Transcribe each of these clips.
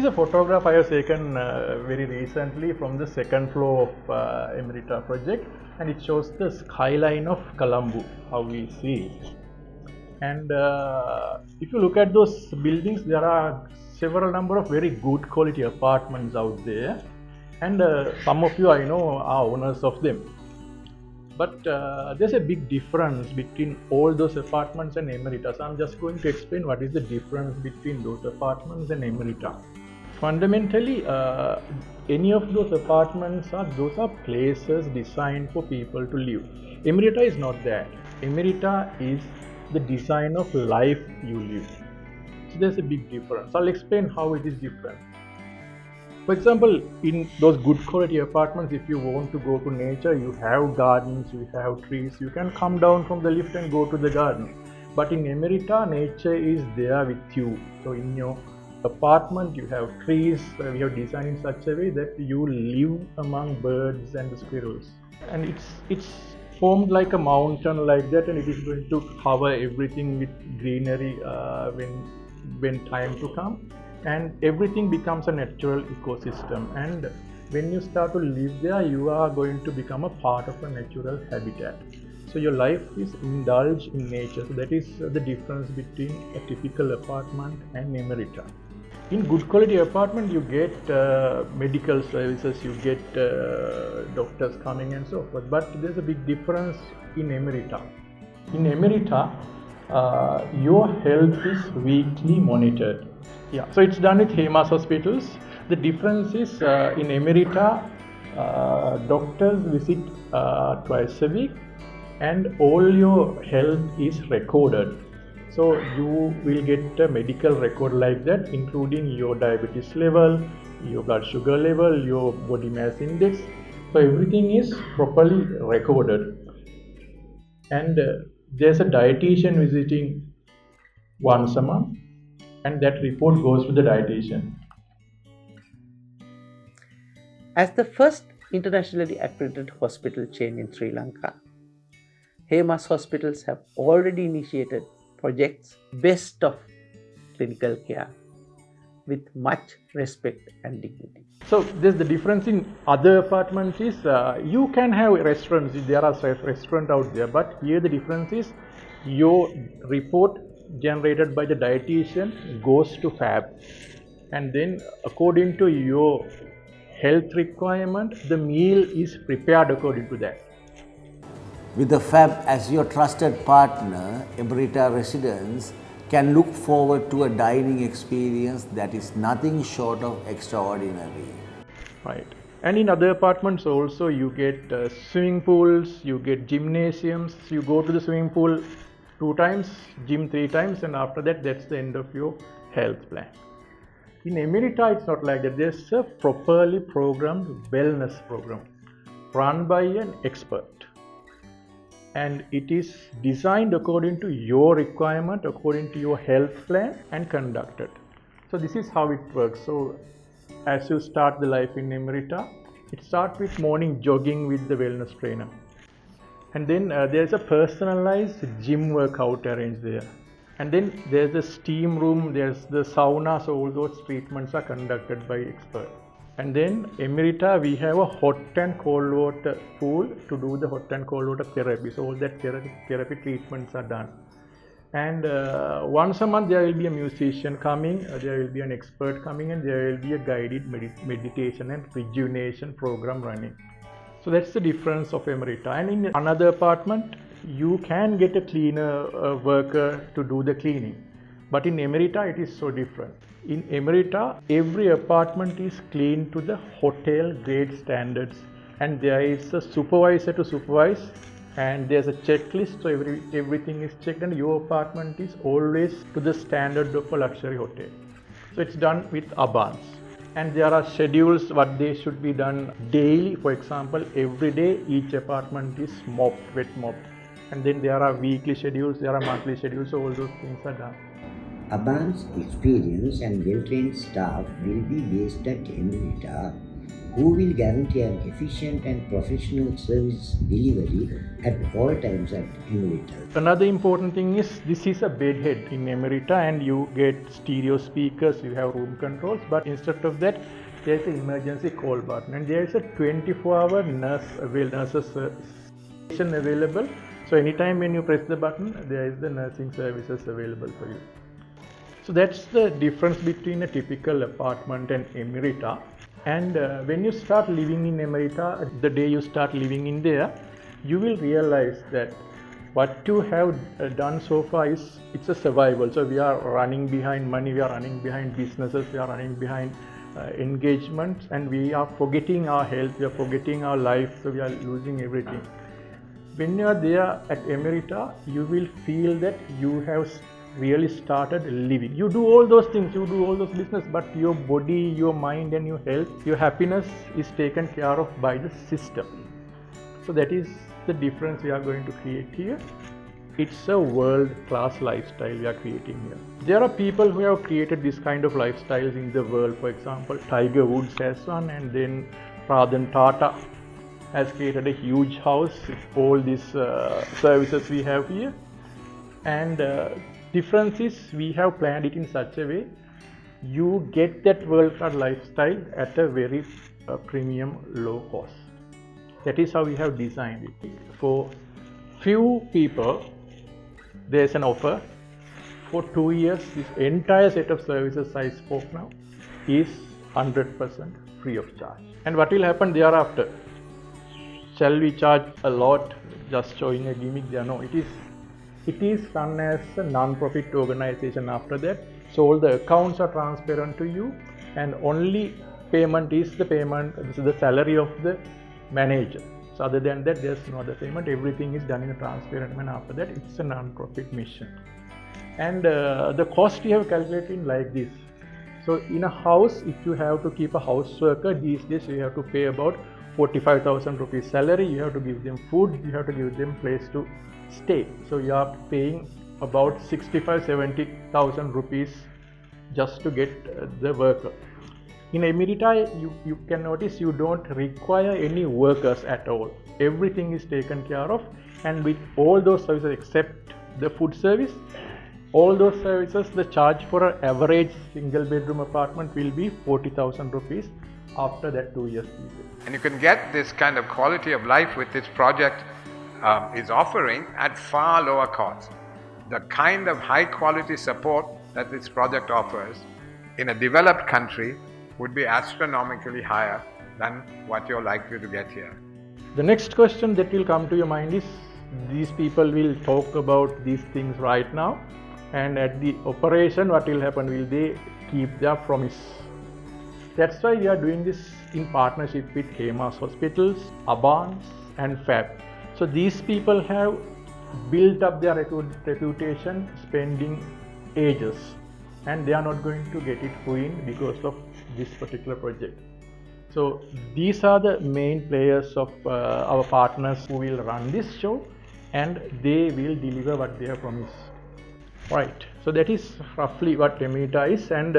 a photograph I have taken very recently from the second floor of Emerita project, and it shows the skyline of Colombo, how we see it. And if you look at those buildings, there are several number of very good quality apartments out there, and some of you I know are owners of them. But there's a big difference between all those apartments and Emerita. So I'm just going to explain what is the difference between those apartments and Emerita. Fundamentally, any of those apartments are places designed for people to live. Emerita is not that. Emerita is the design of life you live. So there's a big difference. I'll explain how it is different. For example, in those good quality apartments, if you want to go to nature, you have gardens, you have trees, you can come down from the lift and go to the garden. But in Emerita, nature is there with you. So in your apartment, you have trees, we have designed in such a way that you live among birds and squirrels. And it's formed like a mountain like that, and it is going to cover everything with greenery when time to come. And everything becomes a natural ecosystem, and when you start to live there, you are going to become a part of a natural habitat. So your life is indulged in nature. So that is the difference between a typical apartment and Emerita. In good quality apartment, you get medical services, you get doctors coming and so forth, but there's a big difference in Emerita. In Emerita, your health is weekly monitored. Yeah, so it's done with Hemas hospitals. The difference is in Emerita, doctors visit twice a week, and all your health is recorded. So you will get a medical record like that, including your diabetes level, your blood sugar level, your body mass index. So everything is properly recorded. And there's a dietitian visiting once a month, and that report goes to the dietitian. As the first internationally accredited hospital chain in Sri Lanka, Hemas hospitals have already initiated projects best of clinical care with much respect and dignity. So there's the difference in other apartments is you can have restaurants, there are restaurants out there, but here the difference is your report generated by the dietitian goes to FAB, and then according to your health requirement, the meal is prepared according to that. With the FAB as your trusted partner, Emerita residents can look forward to a dining experience that is nothing short of extraordinary. Right. And in other apartments also, you get swimming pools, you get gymnasiums. You go to the swimming pool 2 times, gym 3 times, and after that, that's the end of your health plan. In Emerita, it's not like that. There's a properly programmed wellness program run by an expert. And it is designed according to your requirement, according to your health plan, and conducted. So this is how it works. So as you start the life in Emerita, it starts with morning jogging with the wellness trainer. And then there's a personalized gym workout arranged there. And then there's a steam room, there's the sauna, so all those treatments are conducted by experts. And then Emerita, we have a hot and cold water pool to do the hot and cold water therapy. So all that therapy treatments are done. And once a month there will be a musician coming, there will be an expert coming, and there will be a guided meditation and rejuvenation program running. So that's the difference of Emerita. And in another apartment, you can get a cleaner worker to do the cleaning. But in Emerita, it is so different. In Emerita, every apartment is cleaned to the hotel grade standards, and there is a supervisor to supervise, and there's a checklist, so everything is checked, and your apartment is always to the standard of a luxury hotel. So it's done with Abans. And there are schedules what they should be done daily. For example, every day each apartment is mopped, wet mopped. And then there are weekly schedules, there are monthly schedules, so all those things are done. Aban's experienced and well-trained staff will be based at Emerita who will guarantee an efficient and professional service delivery at all times at Emerita. Another important thing is this is a bedhead in Emerita, and you get stereo speakers, you have room controls, but instead of that there is an emergency call button, and there is a 24-hour nurses station available. So anytime when you press the button, there is the nursing services available for you. So that's the difference between a typical apartment and Emerita. And when you start living in Emerita, the day you start living in there, you will realize that what you have done so far is it's a survival. So we are running behind money, we are running behind businesses, we are running behind engagements, and we are forgetting our health, we are forgetting our life, so we are losing everything. When you are there at Emerita, you will feel that you have really started living. You do all those things, you do all those business, but your body, your mind and your health, your happiness is taken care of by the system. So that is the difference we are going to create here. It's a world-class lifestyle we are creating here. There are people who have created this kind of lifestyles in the world. For example, Tiger Woods has one, and then Ratan Tata has created a huge house with all these services we have here. And difference is we have planned it in such a way you get that world-class lifestyle at a very premium low cost. That is how we have designed it. For few people, there is an offer. For 2 years, this entire set of services I spoke now is 100% free of charge. And what will happen thereafter? Shall we charge a lot just showing a gimmick there? No, it is run as a non-profit organization after that. So all the accounts are transparent to you, and only payment is the salary of the manager. So other than that, there's no other payment. Everything is done in a transparent manner after that. It's a non-profit mission. And the cost we have calculated like this. So in a house, if you have to keep a house worker, these days you have to pay about 45,000 rupees salary. You have to give them food, you have to give them place to stay. So you are paying about 65-70,000 rupees just to get the worker. In Emerita, you can notice you don't require any workers at all. Everything is taken care of, and with all those services except the food service, all those services, the charge for an average single bedroom apartment will be 40,000 rupees after that 2 years period. And you can get this kind of quality of life with this project is offering at far lower cost. The kind of high quality support that this project offers in a developed country would be astronomically higher than what you're likely to get here. The next question that will come to your mind is, these people will talk about these things right now, and at the operation what will happen? Will they keep their promise? That's why we are doing this in partnership with Hemas Hospitals, Abans and FAB. So these people have built up their reputation spending ages, and they are not going to get it ruined because of this particular project. So these are the main players of our partners who will run this show, and they will deliver what they have promised. Right, so that is roughly what Emerita is, and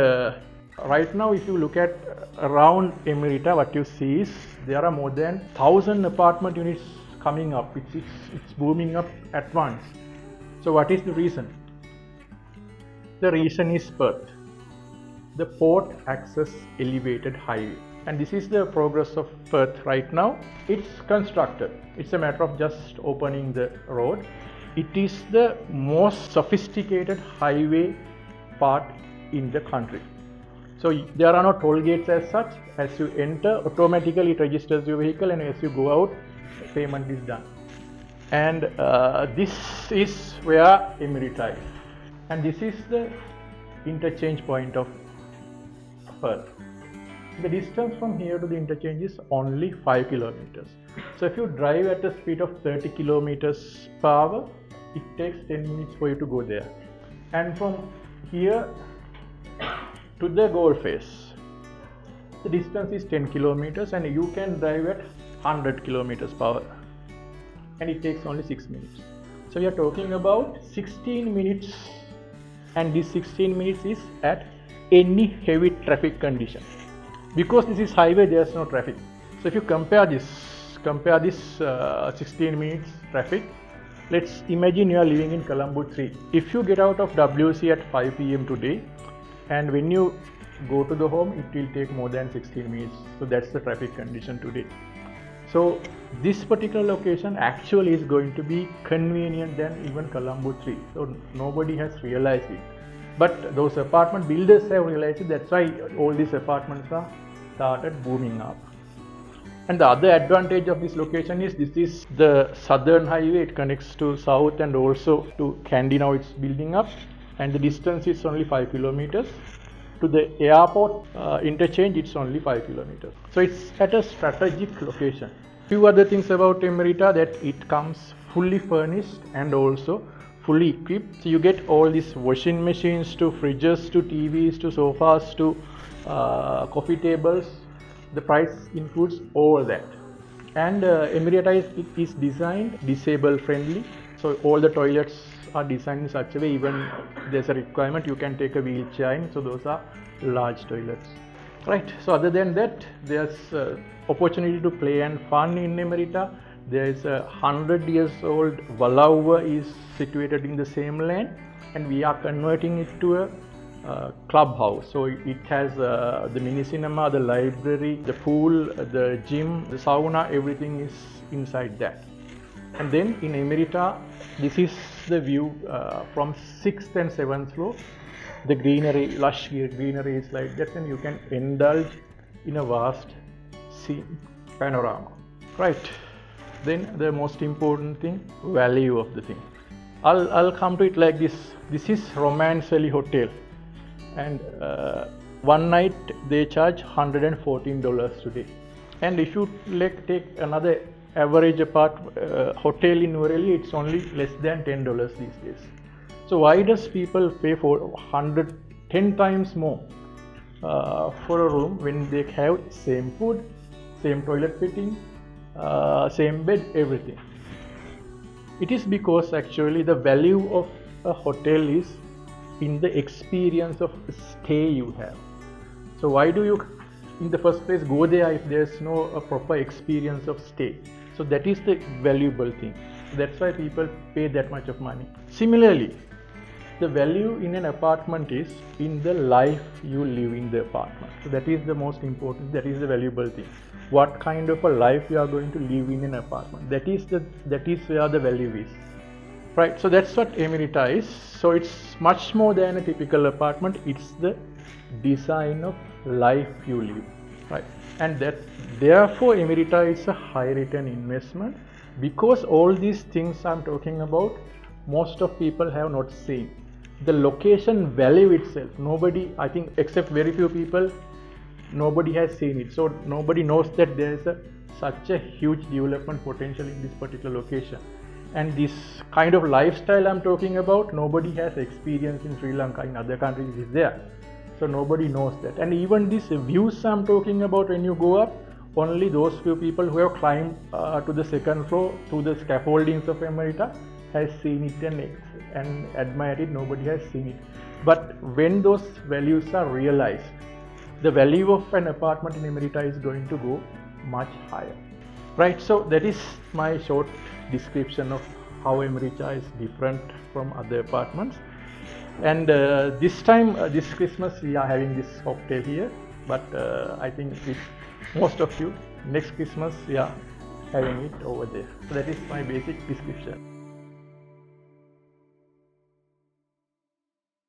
right now if you look at around Emerita, what you see is there are more than 1,000 apartment units coming up. It's booming up at once. So what is the reason? The reason is Perth, the port access elevated highway, and this is the progress of Perth right now. It's constructed. It's a matter of just opening the road. It is the most sophisticated highway part in the country. So there are no toll gates as such. As you enter, automatically it registers your vehicle, and as you go out, payment is done. And this is where Emerita is. And this is the interchange point of Perth. The distance from here to the interchange is only 5 kilometers. So if you drive at a speed of 30 kilometers per hour, it takes 10 minutes for you to go there. And from here to the goal face, the distance is 10 kilometers, and you can drive at 100 kilometers per hour, and it takes only 6 minutes. So we are talking about 16 minutes, and this 16 minutes is at any heavy traffic condition. Because this is highway, there's no traffic. So if you compare this 16 minutes traffic, let's imagine you are living in Colombo 3. If you get out of WC at 5 p.m. today, and when you go to the home, it will take more than 16 minutes. So that's the traffic condition today. So this particular location actually is going to be convenient than even Colombo 3. So nobody has realized it. But those apartment builders have realized it. That's why all these apartments are started booming up. And the other advantage of this location is this is the southern highway. It connects to south and also to Kandy. Now it's building up, and the distance is only 5 kilometers. To the airport interchange, it's only 5 kilometers. So it's at a strategic location. Few other things about Emerita, that it comes fully furnished and also fully equipped. So you get all these washing machines to fridges to TVs to sofas to coffee tables. The price includes all that. And Emerita is designed disabled friendly. So all the toilets are designed in such a way, even there's a requirement you can take a wheelchair in. So those are large toilets. Right. So other than that, there's opportunity to play and fun in Emerita. There is a 100 years old Walauva is situated in the same land, and we are converting it to a clubhouse. So it has the mini cinema, the library, the pool, the gym, the sauna, everything is inside that. And then in Emerita, this is the view from 6th and 7th floor. The greenery, lush greenery is like that, and you can indulge in a vast scene panorama. Right. Then the most important thing, value of the thing. I'll come to it like this. This is Romance Valley Hotel, and one night they charge $114 today. And if you take another average hotel in Nureli, it's only less than $10 these days. So why does people pay for 110 times more for a room when they have same food, same toilet fitting, same bed, everything? It is because actually the value of a hotel is in the experience of stay you have. So why do you in the first place go there if there's no proper experience of stay? So that is the valuable thing. That's why people pay that much of money. Similarly, the value in an apartment is in the life you live in the apartment. So that is the most important, that is the valuable thing. What kind of a life you are going to live in an apartment. That is where the value is. Right, so that's what Emerita is. So it's much more than a typical apartment. It's the design of life you live. Right, and that therefore Emerita is a high return investment, because all these things I'm talking about, most of people have not seen. The location value itself, nobody, I think except very few people, nobody has seen it. So nobody knows that there is such a huge development potential in this particular location. And this kind of lifestyle I'm talking about, nobody has experience in Sri Lanka. In other countries it is there. So nobody knows that. And even these views I'm talking about, when you go up, only those few people who have climbed to the second floor to the scaffoldings of Emerita has seen it and admired it. Nobody has seen it. But when those values are realized, the value of an apartment in Emerita is going to go much higher. Right, so that is my short description of how Emerita is different from other apartments. And this time, this Christmas, we are having this cocktail here. But I think with most of you, next Christmas, we are having it over there. So that is my basic description.